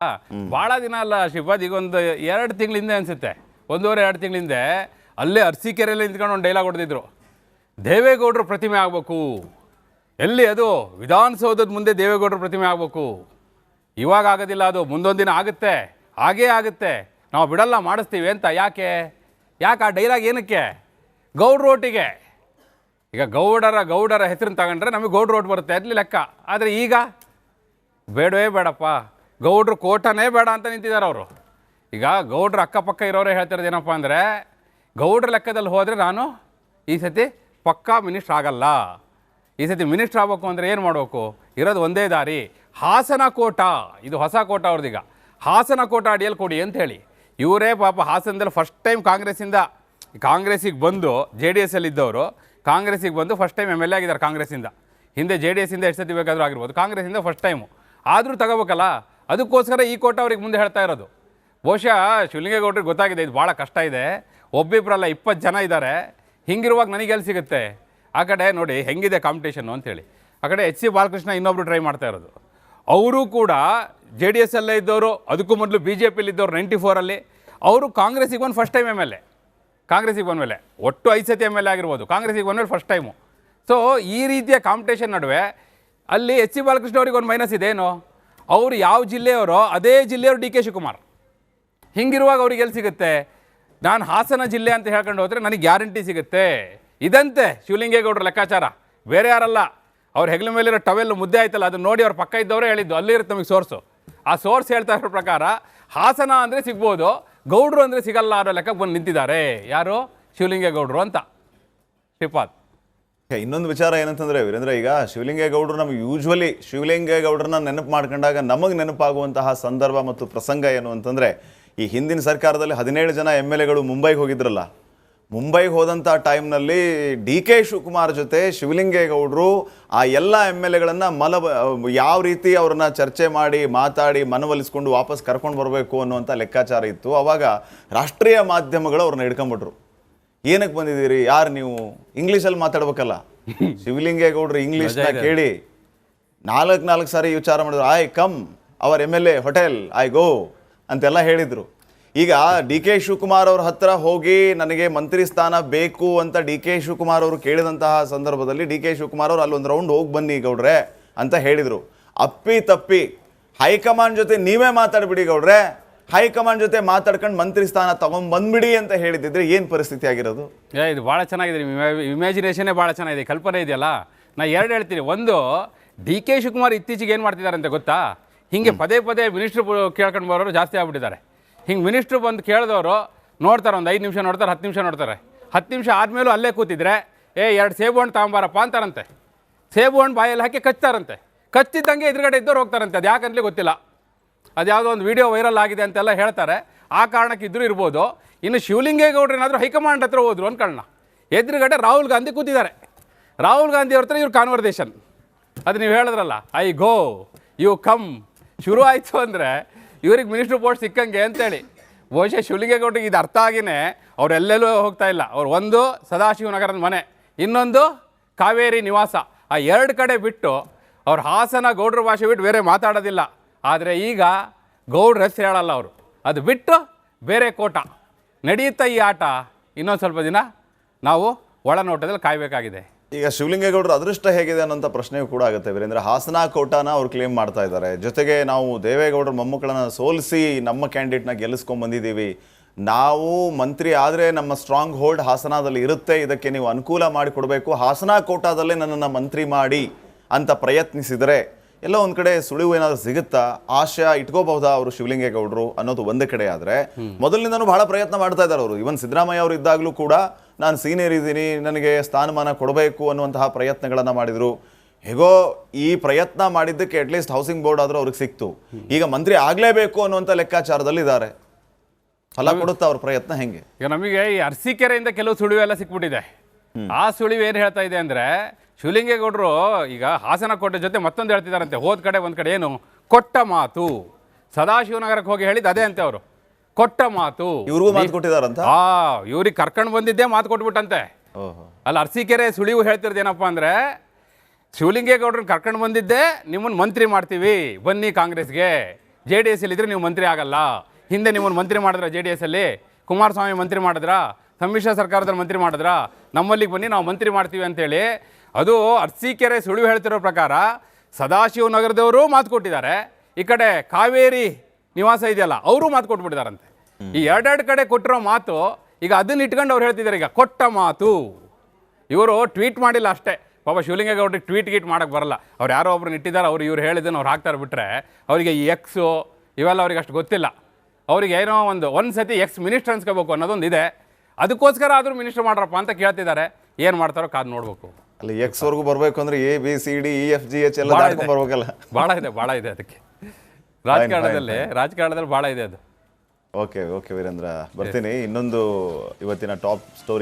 ಭಾಳ ದಿನ ಅಲ್ಲ ಶ್ರೀಪಾದ್, ಈಗ ಒಂದು 2 ತಿಂಗಳ ಹಿಂದೆ ಅನಿಸುತ್ತೆ, 1.5-2 ತಿಂಗಳ ಹಿಂದೆ ಅಲ್ಲೇ ಅರಸೀಕೆರೆಯಲ್ಲಿ ನಿಂತ್ಕೊಂಡು ಒಂದು ಡೈಲಾಗ್ ಹೊಡೆದಿದ್ರು, ದೇವೇಗೌಡರು ಪ್ರತಿಮೆ ಆಗಬೇಕು. ಎಲ್ಲಿ ಅದು? ವಿಧಾನಸೌಧದ ಮುಂದೆ ದೇವೇಗೌಡರ ಪ್ರತಿಮೆ ಆಗಬೇಕು. ಇವಾಗ ಆಗೋದಿಲ್ಲ, ಅದು ಮುಂದೊಂದು ದಿನ ಆಗುತ್ತೆ, ಹಾಗೇ ಆಗುತ್ತೆ, ನಾವು ಬಿಡಲ್ಲ, ಮಾಡಿಸ್ತೀವಿ ಅಂತ. ಯಾಕೆ ಆ ಡೈಲಾಗ್ ಏನಕ್ಕೆ? ಗೌಡ್ರ ಓಟಿಗೆ. ಈಗ ಗೌಡರ ಹೆಸರನ್ನು ತಗೊಂಡ್ರೆ ನಮಗೆ ಗೌಡ್ರ ಓಟ್ ಬರುತ್ತೆ, ಅಲ್ಲಿ ಲೆಕ್ಕ. ಆದರೆ ಈಗ ಬೇಡವೇ ಬೇಡಪ್ಪ, ಗೌಡ್ರು ಕೋಟನೇ ಬೇಡ ಅಂತ ನಿಂತಿದ್ದಾರೆ ಅವರು. ಈಗ ಗೌಡ್ರ ಅಕ್ಕಪಕ್ಕ ಇರೋರೇ ಹೇಳ್ತಿರೋದು ಏನಪ್ಪ ಅಂದರೆ, ಗೌಡ್ರ ಲೆಕ್ಕದಲ್ಲಿ ಹೋದರೆ ನಾನು ಈ ಸತಿ ಪಕ್ಕಾ ಮಿನಿಸ್ಟ್ರ್ ಆಗಲ್ಲ. ಈ ಸತಿ ಮಿನಿಸ್ಟ್ರ್ ಆಗಬೇಕು ಅಂದರೆ ಏನು ಮಾಡಬೇಕು? ಇರೋದು ಒಂದೇ ದಾರಿ, ಹಾಸನ ಕೋಟ. ಇದು ಹೊಸ ಕೋಟ ಅವ್ರದ್ದೀಗ. ಹಾಸನ ಕೋಟ ಅಡಿಯಲ್ಲಿ ಕೊಡಿ ಅಂತ ಹೇಳಿ ಇವರೇ ಪಾಪ ಹಾಸನದಲ್ಲಿ ಫಸ್ಟ್ ಟೈಮ್ ಕಾಂಗ್ರೆಸ್ಸಿಗೆ ಬಂದು JDS ಇದ್ದವರು ಕಾಂಗ್ರೆಸ್ಸಿಗೆ ಬಂದು ಫಸ್ಟ್ ಟೈಮ್ MLA ಆಗಿದ್ದಾರೆ ಕಾಂಗ್ರೆಸ್ಸಿಂದ. ಹಿಂದೆ JDS ಇಂದ ಎಷ್ಟು ಸತಿ ಬೇಕಾದರೂ ಆಗಿರ್ಬೋದು, ಕಾಂಗ್ರೆಸ್ಸಿಂದ ಫಸ್ಟ್ ಟೈಮು. ಆದರೂ ತಗೋಬೇಕಲ್ಲ, ಅದಕ್ಕೋಸ್ಕರ ಈ ಕೋಟ ಅವ್ರಿಗೆ ಮುಂದೆ ಹೇಳ್ತಾ ಇರೋದು. ಬಹುಶಃ ಶಿವಲಿಂಗೇಗೌಡರಿಗೆ ಗೊತ್ತಾಗಿದೆ ಇದು ಭಾಳ ಕಷ್ಟ ಇದೆ, ಒಬ್ಬಿಬ್ಬರಲ್ಲ 20 ಜನ ಇದ್ದಾರೆ, ಹಿಂಗಿರುವಾಗ ನನಗೆ ಎಲ್ಲಿ ಸಿಗುತ್ತೆ? ಆ ಕಡೆ ನೋಡಿ ಹೆಂಗಿದೆ ಕಾಂಪಿಟೇಷನ್ನು ಅಂತೇಳಿ. ಆ ಕಡೆ HC ಬಾಲಕೃಷ್ಣ ಇನ್ನೊಬ್ರು ಟ್ರೈ ಮಾಡ್ತಾ ಇರೋದು. ಅವರು ಕೂಡ JDS ಅಲ್ಲೇ ಇದ್ದವರು, ಅದಕ್ಕೂ ಮೊದಲು BJPಯಲ್ಲಿ ಇದ್ದವರು 94ಅಲ್ಲಿ. ಅವರು ಕಾಂಗ್ರೆಸ್ಸಿಗೆ ಬಂದು ಫಸ್ಟ್ ಟೈಮ್ MLA. ಕಾಂಗ್ರೆಸ್ಸಿಗೆ ಬಂದಮೇಲೆ ಒಟ್ಟು 5 ಸತಿ MLA ಆಗಿರ್ಬೋದು, ಕಾಂಗ್ರೆಸ್ಸಿಗೆ ಬಂದಮೇಲೆ ಫಸ್ಟ್ ಟೈಮು. ಸೊ ಈ ರೀತಿಯ ಕಾಂಪಿಟೇಷನ್ ನಡುವೆ ಅಲ್ಲಿ HC ಬಾಲಕೃಷ್ಣ ಅವ್ರಿಗೆ ಒಂದು ಮೈನಸ್ ಇದೇನು? ಅವರು ಯಾವ ಜಿಲ್ಲೆಯವರೋ ಅದೇ ಜಿಲ್ಲೆಯವರು DK ಶಿವಕುಮಾರ್. ಹಿಂಗಿರುವಾಗ ಅವ್ರಿಗೆ ಎಲ್ಲಿ ಸಿಗುತ್ತೆ? ನಾನು ಹಾಸನ ಜಿಲ್ಲೆ ಅಂತ ಹೇಳ್ಕೊಂಡು ಹೋದರೆ ನನಗೆ ಗ್ಯಾರಂಟಿ ಸಿಗುತ್ತೆ. ಇದಂತೆ ಶಿವಲಿಂಗೇಗೌಡರ ಲೆಕ್ಕಾಚಾರ, ಬೇರೆ ಯಾರಲ್ಲ. ಅವ್ರ ಹೆಗಲ ಮೇಲಿರೋ ಟವೆಲ್ ಮುದ್ದೆ ಆಯ್ತಲ್ಲ, ಅದನ್ನ ನೋಡಿ ಅವ್ರ ಪಕ್ಕ ಇದ್ದವರೇ ಹೇಳಿದ್ದು, ಅಲ್ಲಿರುತ್ತೆ ನಮಗೆ ಸೋರ್ಸು. ಆ ಸೋರ್ಸ್ ಹೇಳ್ತಾ ಇರೋ ಪ್ರಕಾರ ಹಾಸನ ಅಂದರೆ ಸಿಗ್ಬೋದು, ಗೌಡ್ರು ಅಂದರೆ ಸಿಗಲ್ಲ ಅನ್ನೋ ಲೆಕ್ಕಕ್ಕೆ ಬಂದು ನಿಂತಿದ್ದಾರೆ. ಯಾರು? ಶಿವಲಿಂಗೇಗೌಡರು ಅಂತ. ಶ್ರೀಪಾದ್, ಇನ್ನೊಂದು ವಿಚಾರ ಏನಂತಂದ್ರೆ ವೀರೇಂದ್ರ, ಈಗ ಶಿವಲಿಂಗೇಗೌಡರು ನಮಗೆ ಯೂಶ್ವಲಿ ಶಿವಲಿಂಗೇಗೌಡರನ್ನ ನೆನಪು ಮಾಡ್ಕೊಂಡಾಗ ನಮಗೆ ನೆನಪಾಗುವಂತಹ ಸಂದರ್ಭ ಮತ್ತು ಪ್ರಸಂಗ ಏನು ಅಂತಂದರೆ, ಈ ಹಿಂದಿನ ಸರ್ಕಾರದಲ್ಲಿ 17 ಜನ MLAಗಳು ಮುಂಬೈಗೆ ಹೋಗಿದ್ರಲ್ಲ. ಮುಂಬೈಗೆ ಹೋದಂಥ ಟೈಮ್ನಲ್ಲಿ DK ಶಿವಕುಮಾರ್ ಜೊತೆ ಶಿವಲಿಂಗೇಗೌಡರು ಆ ಎಲ್ಲ MLAಗಳನ್ನು ಯಾವ ರೀತಿ ಅವ್ರನ್ನ ಚರ್ಚೆ ಮಾಡಿ ಮಾತಾಡಿ ಮನವೊಲಿಸ್ಕೊಂಡು ವಾಪಸ್ ಕರ್ಕೊಂಡು ಬರಬೇಕು ಅನ್ನುವಂಥ ಲೆಕ್ಕಾಚಾರ ಇತ್ತು. ಆವಾಗ ರಾಷ್ಟ್ರೀಯ ಮಾಧ್ಯಮಗಳು ಅವ್ರನ್ನ ಹಿಡ್ಕೊಂಬಿಟ್ರು. ಏನಕ್ಕೆ ಬಂದಿದ್ದೀರಿ, ಯಾರು ನೀವು? ಇಂಗ್ಲೀಷಲ್ಲಿ ಮಾತಾಡ್ಬೇಕಲ್ಲ. ಶಿವಲಿಂಗೇಗೌಡರು ಇಂಗ್ಲೀಷ್ನ ಕೇಳಿ 4 ಸಾರಿ ವಿಚಾರ ಮಾಡಿದ್ರು. ಐ ಕಮ್ ಅವರ್ MLA ಹೋಟೆಲ್, ಐ ಗೋ ಅಂತೆಲ್ಲ ಹೇಳಿದರು. ಈಗ DK ಶಿವಕುಮಾರ್ ಅವ್ರ ಹತ್ರ ಹೋಗಿ ನನಗೆ ಮಂತ್ರಿ ಸ್ಥಾನ ಬೇಕು ಅಂತ DK ಶಿವಕುಮಾರ್ ಅವರು ಕೇಳಿದಂತಹ ಸಂದರ್ಭದಲ್ಲಿ DK ಶಿವಕುಮಾರ್ ಅವರು ಅಲ್ಲೊಂದು ರೌಂಡ್ ಹೋಗಿ ಬನ್ನಿ ಗೌಡ್ರೆ ಅಂತ ಹೇಳಿದರು. ಅಪ್ಪಿ ತಪ್ಪಿ ಹೈಕಮಾಂಡ್ ಜೊತೆ ನೀವೇ ಮಾತಾಡ್ಬಿಡಿ ಗೌಡ್ರೆ, ಹೈಕಮಾಂಡ್ ಜೊತೆ ಮಾತಾಡ್ಕೊಂಡು ಮಂತ್ರಿ ಸ್ಥಾನ ತಗೊಂಡ್ಬಂದ್ಬಿಡಿ ಅಂತ ಹೇಳಿದ್ದಿದ್ರೆ ಏನು ಪರಿಸ್ಥಿತಿ ಆಗಿರೋದು? ಇದು ಭಾಳ ಚೆನ್ನಾಗಿದೆ, ಇಮ್ಯಾಜಿನೇಷನ್ನೇ ಭಾಳ ಚೆನ್ನಾಗಿದೆ, ಕಲ್ಪನೆ ಇದೆಯಲ್ಲ. ನಾನು 2 ಹೇಳ್ತೀನಿ. ಒಂದು, DK ಶಿವಕುಮಾರ್ ಇತ್ತೀಚೆಗೆ ಏನು ಮಾಡ್ತಿದ್ದಾರೆ ಅಂತ ಗೊತ್ತಾ? ಹಿಂಗೆ ಪದೇ ಮಿನಿಸ್ಟ್ರು ಕೇಳ್ಕೊಂಡು ಬರೋರು ಜಾಸ್ತಿ ಆಗ್ಬಿಟ್ಟಿದ್ದಾರೆ. ಹಿಂಗೆ ಮಿನಿಸ್ಟ್ರು ಬಂದು ಕೇಳಿದವರು ನೋಡ್ತಾರೆ, ಒಂದು 5 ನಿಮಿಷ ನೋಡ್ತಾರೆ, 10 ನಿಮಿಷ ನೋಡ್ತಾರೆ. 10 ನಿಮಿಷ ಆದಮೇಲೂ ಅಲ್ಲೇ ಕೂತಿದ್ರೆ 2 ಸೇಬು ಹಣ್ಣು ತಗೊಂಬಾರಪ್ಪ ಅಂತಾರಂತೆ. ಸೇಬು ಹಣ್ಣು ಬಾಯಲ್ಲಿ ಹಾಕಿ ಕಚ್ತಾರಂತೆ. ಕಚ್ಚಿದ್ದಂಗೆ ಎದುರುಗಡೆ ಇದ್ದವ್ರು ಹೋಗ್ತಾರಂತೆ. ಅದು ಯಾಕಂತಲೇ ಗೊತ್ತಿಲ್ಲ. ಅದು ಯಾವುದೋ ಒಂದು ವಿಡಿಯೋ ವೈರಲ್ ಆಗಿದೆ ಅಂತೆಲ್ಲ ಹೇಳ್ತಾರೆ. ಆ ಕಾರಣಕ್ಕೆ ಇದ್ರೂ ಇರ್ಬೋದು. ಇನ್ನು ಶಿವಲಿಂಗೇಗೌಡರು ಏನಾದರೂ ಹೈಕಮಾಂಡ್ ಹತ್ರ ಹೋದ್ರು ಅನ್ಕೊಳ್ಳೋಣ, ಎದುರುಗಡೆ ರಾಹುಲ್ ಗಾಂಧಿ ಕೂತಿದ್ದಾರೆ. ರಾಹುಲ್ ಗಾಂಧಿ ಅವ್ರ ಹತ್ರ ಇವ್ರ ಕಾನ್ವರ್ಸೇಷನ್. ಅದು ನೀವು ಹೇಳಿದ್ರಲ್ಲ, ಐ ಗೋ ಯು ಕಮ್, ಶುರು ಆಯಿತು ಅಂದರೆ ಇವ್ರಿಗೆ ಮಿನಿಸ್ಟ್ರ್ ಪೋಸ್ಟ್ ಸಿಕ್ಕಂಗೆ ಅಂತೇಳಿ. ಬಹುಶಃ ಶಿವಲಿಂಗೇಗೌಡರಿಗೆ ಇದು ಅರ್ಥ ಆಗಿನೇ ಅವರೆಲ್ಲೆಲ್ಲೂ ಹೋಗ್ತಾ ಇಲ್ಲ. ಅವ್ರು ಒಂದು ಸದಾಶಿವನಗರದ ಮನೆ, ಇನ್ನೊಂದು ಕಾವೇರಿ ನಿವಾಸ. ಆ 2 ಕಡೆ ಬಿಟ್ಟು ಅವ್ರು ಹಾಸನ ಗೌಡ್ರ ಭಾಷೆ ಬಿಟ್ಟು ಬೇರೆ ಮಾತಾಡೋದಿಲ್ಲ. ಆದರೆ ಈಗ ಗೌಡ್ರ ಹೆಸರು ಹೇಳಲ್ಲ ಅವರು. ಅದು ಬಿಟ್ಟು ಬೇರೆ ಕೋಟ ನಡೆಯುತ್ತಾ ಈ ಆಟ. ಇನ್ನೊಂದು ಸ್ವಲ್ಪ ದಿನ ನಾವು ಒಳನೋಟದಲ್ಲಿ ಕಾಯಬೇಕಾಗಿದೆ. ಈಗ ಶಿವಲಿಂಗೇಗೌಡರ ಅದೃಷ್ಟ ಹೇಗಿದೆ ಅನ್ನೋಂಥ ಪ್ರಶ್ನೆಯೂ ಕೂಡ ಆಗುತ್ತೆ ವೀರೇಂದ್ರ. ಹಾಸನ ಕೋಟಾನ ಅವ್ರು ಕ್ಲೇಮ್ ಮಾಡ್ತಾ ಇದ್ದಾರೆ. ಜೊತೆಗೆ ನಾವು ದೇವೇಗೌಡರ ಮೊಮ್ಮಕ್ಕಳನ್ನ ಸೋಲಿಸಿ ನಮ್ಮ ಕ್ಯಾಂಡಿಡೇಟ್ನ ಗೆಲ್ಲಿಸ್ಕೊಂಡು ಬಂದಿದ್ದೀವಿ, ನಾವು ಮಂತ್ರಿ ಆದರೆ ನಮ್ಮ ಸ್ಟ್ರಾಂಗ್ ಹೋಲ್ಡ್ ಹಾಸನದಲ್ಲಿ ಇರುತ್ತೆ, ಇದಕ್ಕೆ ನೀವು ಅನುಕೂಲ ಮಾಡಿಕೊಡ್ಬೇಕು, ಹಾಸನ ಕೋಟಾದಲ್ಲೇ ನನ್ನನ್ನು ಮಂತ್ರಿ ಮಾಡಿ ಅಂತ ಪ್ರಯತ್ನಿಸಿದರೆ ಎಲ್ಲೋ ಒಂದು ಕಡೆ ಸುಳಿವು ಏನಾದರೂ ಸಿಗುತ್ತಾ, ಆಶಯ ಇಟ್ಕೋಬಹುದಾ ಅವರು ಶಿವಲಿಂಗೇಗೌಡರು ಅನ್ನೋದು ಒಂದು ಕಡೆ. ಆದರೆ ಮೊದಲಿಂದನೂ ಬಹಳ ಪ್ರಯತ್ನ ಮಾಡ್ತಾ ಇದ್ದಾರೆ ಅವರು. ಇವನ್ ಸಿದ್ದರಾಮಯ್ಯ ಅವರು ಇದ್ದಾಗಲೂ ಕೂಡ ನಾನು ಸೀನಿಯರ್ ಇದ್ದೀನಿ, ನನಗೆ ಸ್ಥಾನಮಾನ ಕೊಡಬೇಕು ಅನ್ನುವಂತಹ ಪ್ರಯತ್ನಗಳನ್ನು ಮಾಡಿದರು. ಹೇಗೋ ಈ ಪ್ರಯತ್ನ ಮಾಡಿದ್ದಕ್ಕೆ ಅಟ್ಲೀಸ್ಟ್ ಹೌಸಿಂಗ್ ಬೋರ್ಡ್ ಆದರೂ ಅವ್ರಿಗೆ ಸಿಕ್ತು. ಈಗ ಮಂತ್ರಿ ಆಗಲೇಬೇಕು ಅನ್ನುವಂಥ ಲೆಕ್ಕಾಚಾರದಲ್ಲಿ ಇದ್ದಾರೆ. ಫಲ ಕೊಡುತ್ತಾ ಅವ್ರ ಪ್ರಯತ್ನ ಹೆಂಗೆ? ಈಗ ನಮಗೆ ಈ ಅರಸೀಕೆರೆಯಿಂದ ಕೆಲವು ಸುಳಿವು ಎಲ್ಲ ಸಿಕ್ಬಿಟ್ಟಿದೆ. ಆ ಸುಳಿವು ಏನು ಹೇಳ್ತಾ ಇದೆ ಅಂದರೆ, ಶಿವಲಿಂಗೇಗೌಡರು ಈಗ ಹಾಸನ ಕೋಟೆ ಜೊತೆ ಮತ್ತೊಂದು ಹೇಳ್ತಿದ್ದಾರಂತೆ. ಹೋದ ಕಡೆ ಒಂದು ಕಡೆ ಏನು ಕೊಟ್ಟ ಮಾತು, ಸದಾಶಿವನಗರಕ್ಕೆ ಹೋಗಿ ಹೇಳಿದ್ದು ಅದೇ ಅಂತೆ ಅವರು. ಕೊಟ್ಟ ಮಾತು ಇವ್ರಿಗೂ ಮಾತು ಕೊಟ್ಟಿದಾರಂತ. ಇವ್ರಿಗೆ ಕರ್ಕೊಂಡು ಬಂದಿದ್ದೇ ಮಾತು ಕೊಟ್ಬಿಟ್ಟಂತೆ. ಅಲ್ಲ, ಅರಸೀಕೆರೆ ಸುಳಿವು ಹೇಳ್ತಿರೋದು ಏನಪ್ಪ ಅಂದರೆ, ಶಿವಲಿಂಗೇಗೌಡರನ್ನ ಕರ್ಕೊಂಡು ಬಂದಿದ್ದೆ, ನಿಮ್ಮನ್ನು ಮಂತ್ರಿ ಮಾಡ್ತೀವಿ, ಬನ್ನಿ ಕಾಂಗ್ರೆಸ್ಗೆ, ಜೆ ಡಿ ಎಸ್ ಅಲ್ಲಿ ಇದ್ರೆ ನೀವು ಮಂತ್ರಿ ಆಗಲ್ಲ. ಹಿಂದೆ ನಿಮ್ಮನ್ನು ಮಂತ್ರಿ ಮಾಡಿದ್ರ ಜೆ ಡಿ ಎಸ್ ಅಲ್ಲಿ? ಕುಮಾರಸ್ವಾಮಿ ಮಂತ್ರಿ ಮಾಡಿದ್ರಾ? ಸಮ್ಮಿಶ್ರ ಸರ್ಕಾರದಲ್ಲಿ ಮಂತ್ರಿ ಮಾಡಿದ್ರಾ? ನಮ್ಮಲ್ಲಿಗೆ ಬನ್ನಿ ನಾವು ಮಂತ್ರಿ ಮಾಡ್ತೀವಿ ಅಂತೇಳಿ. ಅದು ಅರಸೀಕೆರೆ ಸುಳಿವು ಹೇಳ್ತಿರೋ ಪ್ರಕಾರ ಸದಾಶಿವನಗರದವರು ಮಾತು ಕೊಟ್ಟಿದ್ದಾರೆ, ಈ ಕಡೆ ಕಾವೇರಿ ನಿವಾಸ ಇದೆಯಲ್ಲ ಅವರು ಮಾತು ಕೊಟ್ಬಿಟ್ಟಿದಾರಂತೆ. ಈ ಎರಡೆರಡು ಕಡೆ ಕೊಟ್ಟಿರೋ ಮಾತು ಈಗ ಅದನ್ನ ಇಟ್ಕೊಂಡು ಅವ್ರು ಹೇಳ್ತಿದ್ದಾರೆ ಈಗ ಕೊಟ್ಟ ಮಾತು. ಇವರು ಟ್ವೀಟ್ ಮಾಡಿಲ್ಲ ಅಷ್ಟೇ, ಪಾಪ ಶಿವಲಿಂಗೇಗೌಡರಿಗೆ ಟ್ವೀಟ್ ಗೀಟ್ ಮಾಡೋಕ್ಕೆ ಬರಲ್ಲ. ಅವ್ರು ಯಾರೋ ಒಬ್ರನ್ನ ಇಟ್ಟಿದ್ದಾರೆ, ಅವ್ರು ಇವ್ರು ಹೇಳಿದ್ದನ್ನು ಅವ್ರು ಹಾಕ್ತಾರೆ ಬಿಟ್ಟರೆ ಅವರಿಗೆ ಈ ಎಕ್ಸು ಇವೆಲ್ಲ ಅವ್ರಿಗೆ ಅಷ್ಟು ಗೊತ್ತಿಲ್ಲ. ಅವ್ರಿಗೆ ಏನೋ ಒಂದು ಸತಿ ಎಕ್ಸ್ ಮಿನಿಸ್ಟರ್ ಅನ್ಸ್ಕೋಬೇಕು ಅನ್ನೋದೊಂದು ಇದೆ. ಅದಕ್ಕೋಸ್ಕರ ಆದರೂ ಮಿನಿಸ್ಟರ್ ಮಾಡ್ರಪ್ಪ ಅಂತ ಕೇಳ್ತಿದ್ದಾರೆ. ಏನು ಮಾಡ್ತಾರೋ ಕಾದು ನೋಡಬೇಕು. ಅಲ್ಲಿ ಎಕ್ಸ್ವರೆಗೂ ಬರಬೇಕು ಅಂದ್ರೆ ABCDEFGH ಎಲ್ಲ ದಾಟ್ಕೊಂಡು ಬರ್ಬೇಕಲ್ಲ. ಭಾಳ ಇದೆ ಅದಕ್ಕೆ. ರಾಜಕಾರಣದಲ್ಲಿ ಭಾಳ ಇದೆ ಅದು. ಓಕೆ ವೀರೇಂದ್ರ, ಬರ್ತೀನಿ. ಇನ್ನೊಂದು ಇವತ್ತಿನ ಟಾಪ್ ಸ್ಟೋರಿ